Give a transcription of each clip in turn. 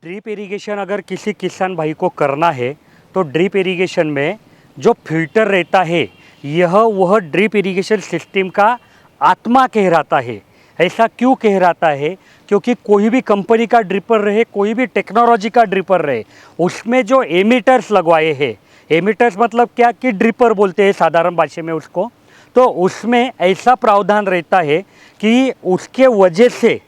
Drip irrigation अगर किसी किसान भाई को करना है तो ड्रिप इरिगेशन में जो फिल्टर रहता है यह वह ड्रिप इरिगेशन सिस्टम का आत्मा कहलाता है। ऐसा क्यों कहलाता है? क्योंकि कोई भी कंपनी का ड्रिपर रहे, कोई भी टेक्नोलॉजी का ड्रिपर रहे, उसमें जो एमीटर्स लगवाए हैं, एमीटर्स मतलब क्या कि ड्रिपर बोलते हैं साधारण भाषा में उसको, तो उसमें ऐसा प्रावधान रहता है कि उसके वजह से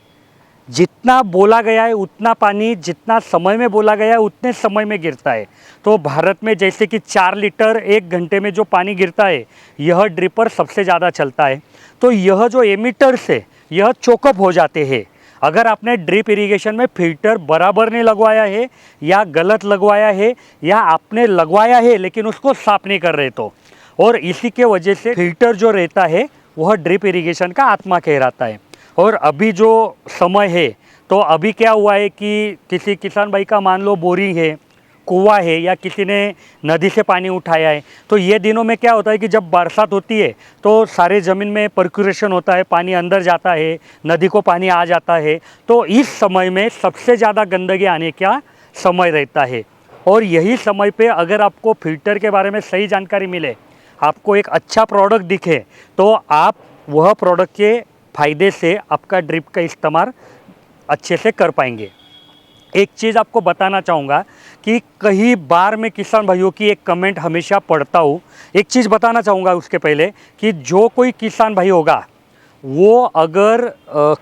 जितना बोला गया है उतना पानी जितना समय में बोला गया है उतने समय में गिरता है। तो भारत में जैसे कि 4 लीटर 1 घंटे में जो पानी गिरता है यह ड्रिपर सबसे ज़्यादा चलता है। तो यह जो एमीटर्स है यह चोकअप हो जाते हैं। अगर आपने ड्रिप इरिगेशन में फिल्टर बराबर नहीं लगवाया है या गलत लगवाया है या आपने लगवाया है लेकिन उसको साफ नहीं कर रहे तो, और इसी के वजह से फिल्टर जो रहता है वह ड्रिप इरिगेशन का आत्मा कहलाता है। और अभी जो समय है तो अभी क्या हुआ है कि किसी किसान भाई का मान लो बोरिंग है, कुआं है या किसी ने नदी से पानी उठाया है, तो ये दिनों में क्या होता है कि जब बरसात होती है तो सारे ज़मीन में पर्कुलेशन होता है, पानी अंदर जाता है, नदी को पानी आ जाता है। तो इस समय में सबसे ज़्यादा गंदगी आने का समय रहता है। और यही समय पे अगर आपको फिल्टर के बारे में सही जानकारी मिले, आपको एक अच्छा प्रोडक्ट दिखे, तो आप वह प्रोडक्ट के फ़ायदे से आपका ड्रिप का इस्तेमाल अच्छे से कर पाएंगे। एक चीज़ आपको बताना चाहूँगा कि कई बार मैं किसान भाइयों की एक कमेंट हमेशा पढ़ता हूँ। एक चीज़ बताना चाहूँगा उसके पहले कि जो कोई किसान भाई होगा वो अगर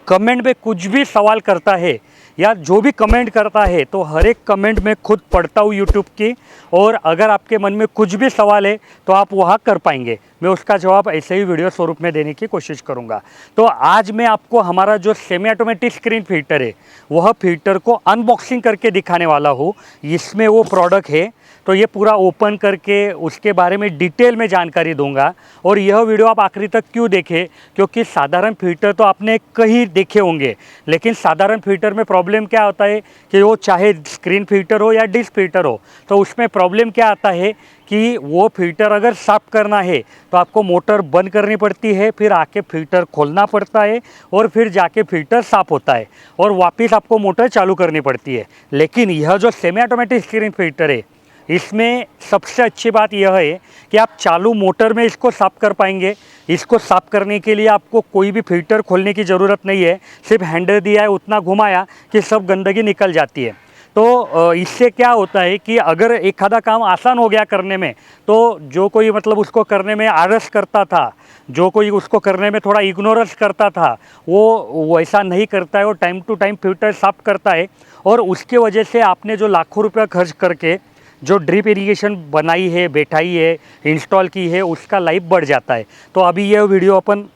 कमेंट में कुछ भी सवाल करता है या जो भी कमेंट करता है तो हर एक कमेंट में खुद पढ़ता हूँ यूट्यूब की, और अगर आपके मन में कुछ भी सवाल है तो आप वहाँ कर पाएंगे। मैं उसका जवाब ऐसे ही वीडियो स्वरूप में देने की कोशिश करूँगा। तो आज मैं आपको हमारा जो सेमी ऑटोमेटिक स्क्रीन फिल्टर है वह फिल्टर को अनबॉक्सिंग करके दिखाने वाला हूँ। इसमें वो प्रोडक्ट है तो ये पूरा ओपन करके उसके बारे में डिटेल में जानकारी दूंगा। और यह वीडियो आप आखिरी तक क्यों देखें? क्योंकि साधारण फिल्टर तो आपने कहीं देखे होंगे, लेकिन साधारण फिल्टर में प्रॉब्लम क्या होता है कि वो चाहे स्क्रीन फिल्टर हो या डिश फिल्टर हो, तो उसमें प्रॉब्लम क्या आता है कि वो फिल्टर अगर साफ़ करना है तो आपको मोटर बंद करनी पड़ती है, फिर आके फिल्टर खोलना पड़ता है और फिर जाके फिल्टर साफ़ होता है और वापस आपको मोटर चालू करनी पड़ती है। लेकिन यह जो सेमी ऑटोमेटिक स्क्रीन फिल्टर है इसमें सबसे अच्छी बात यह है कि आप चालू मोटर में इसको साफ़ कर पाएंगे। इसको साफ़ करने के लिए आपको कोई भी फिल्टर खोलने की ज़रूरत नहीं है, सिर्फ हैंडल दिया है, उतना घुमाया कि सब गंदगी निकल जाती है। तो इससे क्या होता है कि अगर एक आधा काम आसान हो गया करने में, तो जो कोई मतलब उसको करने में आलस करता था, जो कोई उसको करने में थोड़ा इग्नोरेंस करता था, वो वैसा नहीं करता है, वो टाइम टू टाइम फिल्टर साफ़ करता है। और उसके वजह से आपने जो लाखों रुपया खर्च करके जो ड्रिप इरिगेशन बनाई है, बैठाई है, इंस्टॉल की है, उसका लाइफ बढ़ जाता है। तो अभी यह वीडियो अपन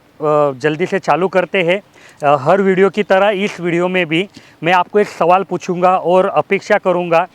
जल्दी से चालू करते हैं। हर वीडियो की तरह इस वीडियो में भी मैं आपको एक सवाल पूछूंगा और अपेक्षा करूंगा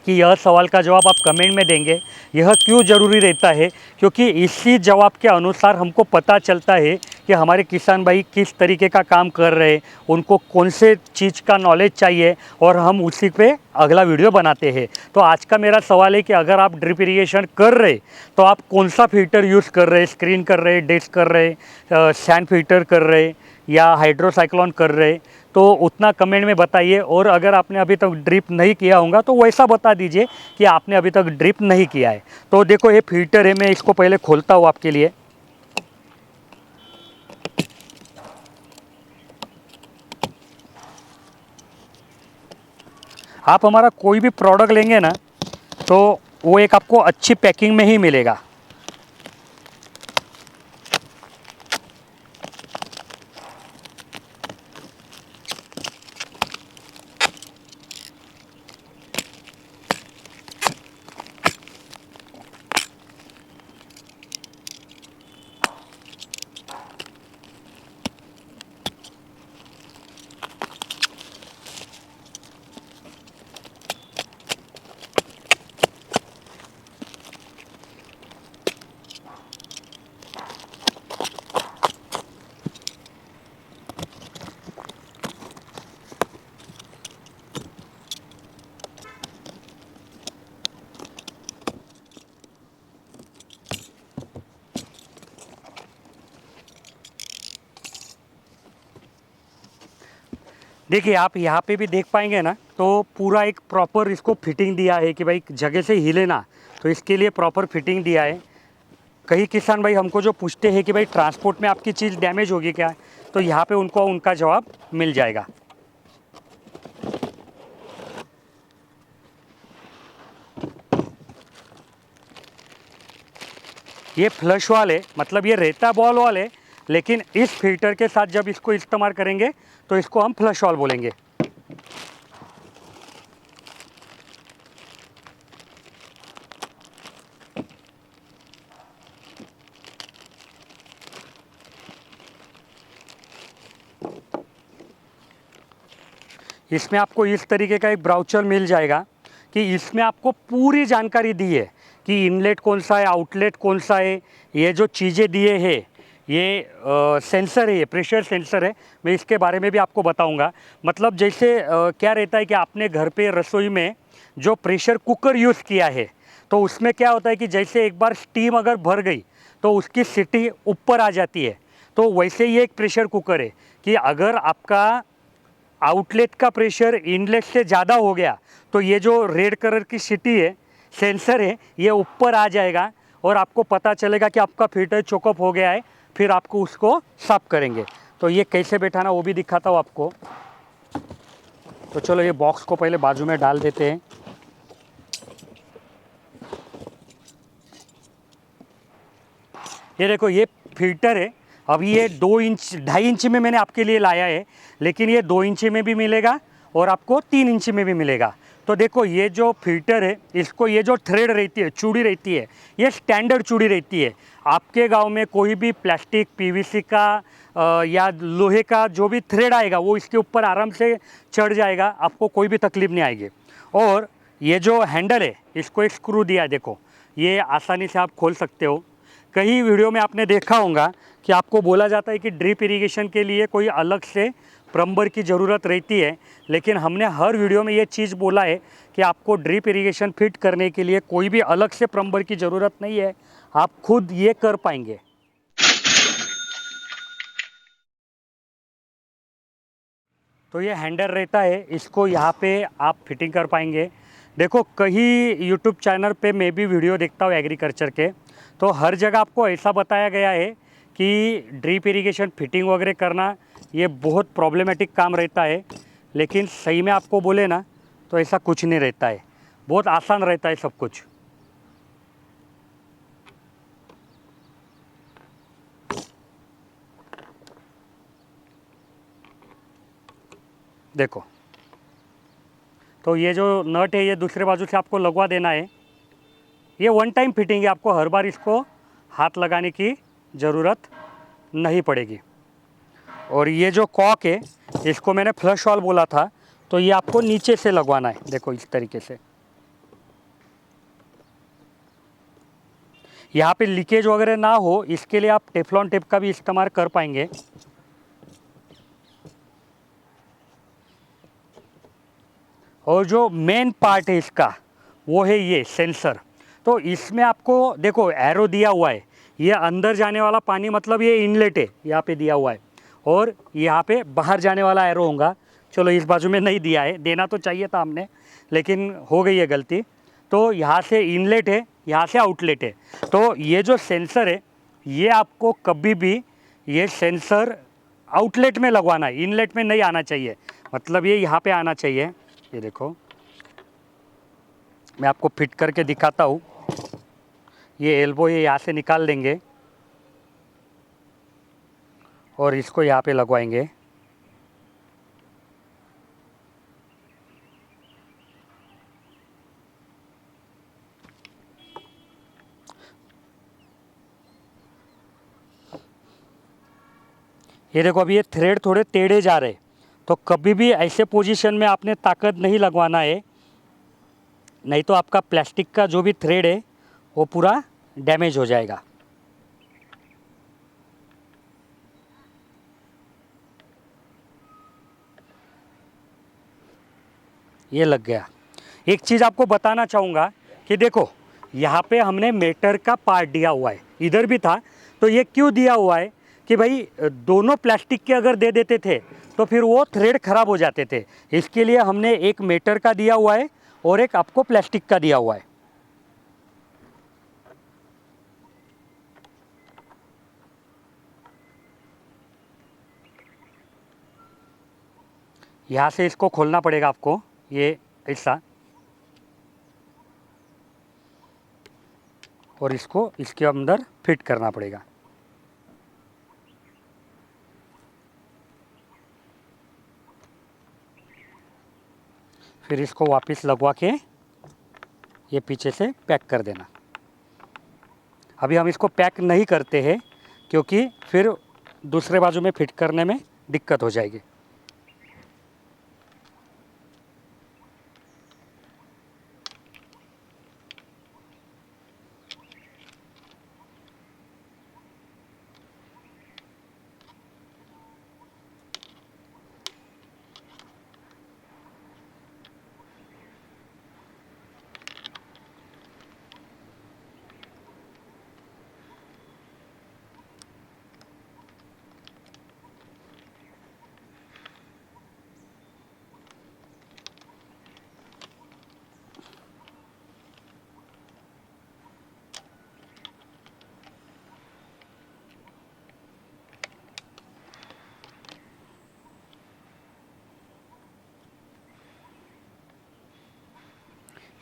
कि यह सवाल का जवाब आप कमेंट में देंगे। यह क्यों ज़रूरी रहता है? क्योंकि इसी जवाब के अनुसार हमको पता चलता है कि हमारे किसान भाई किस तरीके का काम कर रहे हैं, उनको कौन से चीज़ का नॉलेज चाहिए, और हम उसी पे अगला वीडियो बनाते हैं। तो आज का मेरा सवाल है कि अगर आप ड्रिप इरिगेशन कर रहे तो आप कौन सा फिल्टर यूज़ कर रहे, स्क्रीन कर रहे, डिश कर रहे, सैंड फिल्टर कर रहे या हाइड्रोसाइक्लोन कर रहे, तो उतना कमेंट में बताइए। और अगर आपने अभी तक ड्रिप नहीं किया होगा तो वैसा बता दीजिए कि आपने अभी तक ड्रिप नहीं किया है। तो देखो ये फिल्टर है, मैं इसको पहले खोलता हूँ आपके लिए। आप हमारा कोई भी प्रोडक्ट लेंगे ना तो वो एक आपको अच्छी पैकिंग में ही मिलेगा। देखिए आप यहाँ पे भी देख पाएंगे ना तो पूरा एक प्रॉपर इसको फिटिंग दिया है कि भाई जगह से हिले ना, तो इसके लिए प्रॉपर फिटिंग दिया है। कई किसान भाई हमको जो पूछते हैं कि भाई ट्रांसपोर्ट में आपकी चीज़ डैमेज होगी क्या, तो यहाँ पे उनको उनका जवाब मिल जाएगा। ये फ्लश वाल है, मतलब ये रेता बॉल वाल है, लेकिन इस फिल्टर के साथ जब इसको इस्तेमाल करेंगे तो इसको हम फ्लश वाल बोलेंगे। इसमें आपको इस तरीके का एक ब्राउचर मिल जाएगा कि इसमें आपको पूरी जानकारी दी है कि इनलेट कौन सा है, आउटलेट कौन सा है। ये जो चीज़ें दिए हैं, ये सेंसर है, ये प्रेशर सेंसर है, मैं इसके बारे में भी आपको बताऊंगा। मतलब जैसे क्या रहता है कि आपने घर पे रसोई में जो प्रेशर कुकर यूज़ किया है, तो उसमें क्या होता है कि जैसे एक बार स्टीम अगर भर गई तो उसकी सीटी ऊपर आ जाती है। तो वैसे ही एक प्रेशर कुकर है कि अगर आपका आउटलेट का प्रेशर इनलेट से ज़्यादा हो गया तो ये जो रेड कलर की सीटी है, सेंसर है, ये ऊपर आ जाएगा और आपको पता चलेगा कि आपका फिल्टर चोकअप हो गया है। फिर आपको उसको साफ करेंगे। तो ये कैसे बैठाना वो भी दिखाता हूँ आपको। तो चलो ये बॉक्स को पहले बाजू में डाल देते हैं। ये देखो ये फिल्टर है। अभी ये 2 इंच 2.5 इंच में मैंने आपके लिए लाया है, लेकिन ये 2 इंच में भी मिलेगा और आपको 3 इंच में भी मिलेगा। तो देखो ये जो फिल्टर है, इसको ये जो थ्रेड रहती है, चूड़ी रहती है, ये स्टैंडर्ड चूड़ी रहती है। आपके गांव में कोई भी प्लास्टिक, पीवीसी का या लोहे का जो भी थ्रेड आएगा वो इसके ऊपर आराम से चढ़ जाएगा, आपको कोई भी तकलीफ नहीं आएगी। और ये जो हैंडल है, इसको एक स्क्रू दिया है, देखो ये आसानी से आप खोल सकते हो। कई वीडियो में आपने देखा होगा कि आपको बोला जाता है कि ड्रिप इरिगेशन के लिए कोई अलग से प्लम्बर की ज़रूरत रहती है, लेकिन हमने हर वीडियो में ये चीज़ बोला है कि आपको ड्रिप इरिगेशन फिट करने के लिए कोई भी अलग से प्लम्बर की ज़रूरत नहीं है, आप खुद ये कर पाएंगे। तो ये हैंडल रहता है, इसको यहाँ पे आप फिटिंग कर पाएंगे। देखो कई यूट्यूब चैनल पे मैं भी वीडियो देखता हूँ एग्रीकल्चर के, तो हर जगह आपको ऐसा बताया गया है कि ड्रिप इरिगेशन फिटिंग वगैरह करना ये बहुत प्रॉब्लमेटिक काम रहता है, लेकिन सही में आपको बोले ना तो ऐसा कुछ नहीं रहता है, बहुत आसान रहता है सब कुछ। देखो तो ये जो नट है ये दूसरे बाजू से आपको लगवा देना है। ये वन टाइम फिटिंग है, आपको हर बार इसको हाथ लगाने की ज़रूरत नहीं पड़ेगी। और ये जो कॉक है, इसको मैंने फ्लश वाल बोला था, तो ये आपको नीचे से लगवाना है। देखो इस तरीके से, यहाँ पे लीकेज वगैरह ना हो इसके लिए आप टेफ्लॉन टेप का भी इस्तेमाल कर पाएंगे। और जो मेन पार्ट है इसका वो है ये सेंसर। तो इसमें आपको देखो एरो दिया हुआ है, ये अंदर जाने वाला पानी मतलब ये इनलेट है, यहाँ पे दिया हुआ है, और यहाँ पे बाहर जाने वाला एरो होगा। चलो इस बाजू में नहीं दिया है, देना तो चाहिए था हमने, लेकिन हो गई है गलती। तो यहाँ से इनलेट है, यहाँ से आउटलेट है। तो ये जो सेंसर है ये आपको कभी भी ये सेंसर आउटलेट में लगवाना है, इनलेट में नहीं आना चाहिए, मतलब ये यहाँ पे आना चाहिए। ये देखो मैं आपको फिट करके दिखाता हूँ। ये एल्बो ये यहाँ से निकाल देंगे और इसको यहाँ पे लगवाएंगे। ये देखो अभी ये थ्रेड थोड़े टेढ़े जा रहे, तो कभी भी ऐसे पोजीशन में आपने ताकत नहीं लगवाना है, नहीं तो आपका प्लास्टिक का जो भी थ्रेड है वो पूरा डैमेज हो जाएगा। ये लग गया। एक चीज़ आपको बताना चाहूँगा कि देखो यहाँ पे हमने मीटर का पार्ट दिया हुआ है, इधर भी था, तो ये क्यों दिया हुआ है कि भाई दोनों प्लास्टिक के अगर दे देते थे तो फिर वो थ्रेड खराब हो जाते थे। इसके लिए हमने एक मीटर का दिया हुआ है और एक आपको प्लास्टिक का दिया हुआ है। यहाँ से इसको खोलना पड़ेगा आपको, ये ऐसा, और इसको इसके अंदर फिट करना पड़ेगा। फिर इसको वापस लगवा के ये पीछे से पैक कर देना। अभी हम इसको पैक नहीं करते हैं क्योंकि फिर दूसरे बाजू में फिट करने में दिक्कत हो जाएगी।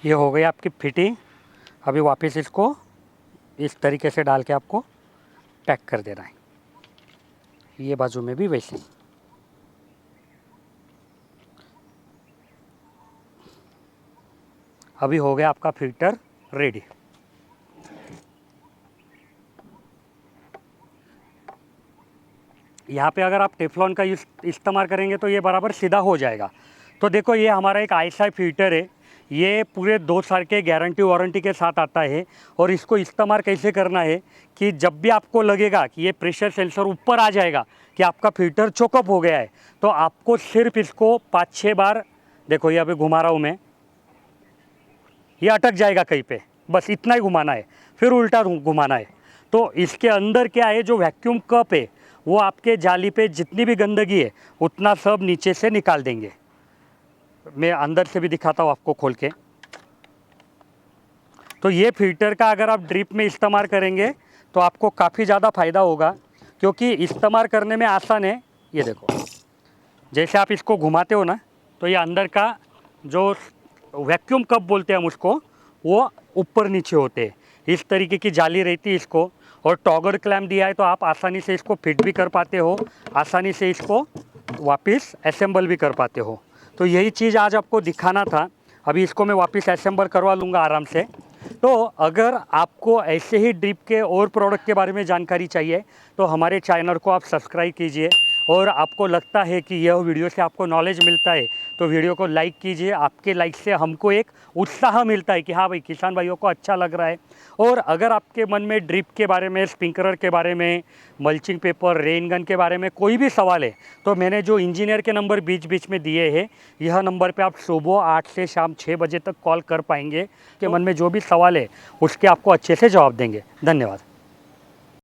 ये हो गई आपकी फिटिंग। अभी वापस इसको इस तरीके से डाल के आपको पैक कर देना है। ये बाजू में भी वैसे ही। अभी हो गया आपका फिल्टर रेडी। यहाँ पे अगर आप टेफ्लॉन का इस्तेमाल करेंगे तो ये बराबर सीधा हो जाएगा। तो देखो, ये हमारा एक आईएसआई फिल्टर है। ये पूरे 2 साल के गारंटी वारंटी के साथ आता है। और इसको इस्तेमाल कैसे करना है कि जब भी आपको लगेगा कि ये प्रेशर सेंसर ऊपर आ जाएगा कि आपका फिल्टर चोकअप हो गया है, तो आपको सिर्फ इसको 5-6 बार, देखो ये अभी घुमा रहा हूँ मैं, ये अटक जाएगा कहीं पे, बस इतना ही घुमाना है, फिर उल्टा घुमाना है। तो इसके अंदर क्या है, जो वैक्यूम कप है वो आपके जाली पे जितनी भी गंदगी है उतना सब नीचे से निकाल देंगे। मैं अंदर से भी दिखाता हूँ आपको खोल के। तो ये फिल्टर का अगर आप ड्रिप में इस्तेमाल करेंगे तो आपको काफ़ी ज़्यादा फ़ायदा होगा, क्योंकि इस्तेमाल करने में आसान है। ये देखो, जैसे आप इसको घुमाते हो ना, तो ये अंदर का जो वैक्यूम कप बोलते हैं हम उसको, वो ऊपर नीचे होते हैं। इस तरीके की जाली रहती है इसको, और टॉगर क्लैम्प दिया है तो आप आसानी से इसको फिट भी कर पाते हो, आसानी से इसको वापस असेंबल भी कर पाते हो। तो यही चीज़ आज आपको दिखाना था। अभी इसको मैं वापस असेंबल करवा लूँगा आराम से। तो अगर आपको ऐसे ही ड्रिप के और प्रोडक्ट के बारे में जानकारी चाहिए तो हमारे चैनल को आप सब्सक्राइब कीजिए। और आपको लगता है कि यह वीडियो से आपको नॉलेज मिलता है तो वीडियो को लाइक कीजिए। आपके लाइक से हमको एक उत्साह मिलता है कि हाँ भाई, किसान भाइयों को अच्छा लग रहा है। और अगर आपके मन में ड्रिप के बारे में, स्प्रिंकलर के बारे में, मल्चिंग पेपर, रेन गन के बारे में कोई भी सवाल है तो मैंने जो इंजीनियर के नंबर बीच बीच में दिए हैं, यह नंबर पे आप सुबह 8 से शाम 6 बजे तक कॉल कर पाएंगे। के मन में जो भी सवाल है उसके आपको अच्छे से जवाब देंगे। धन्यवाद।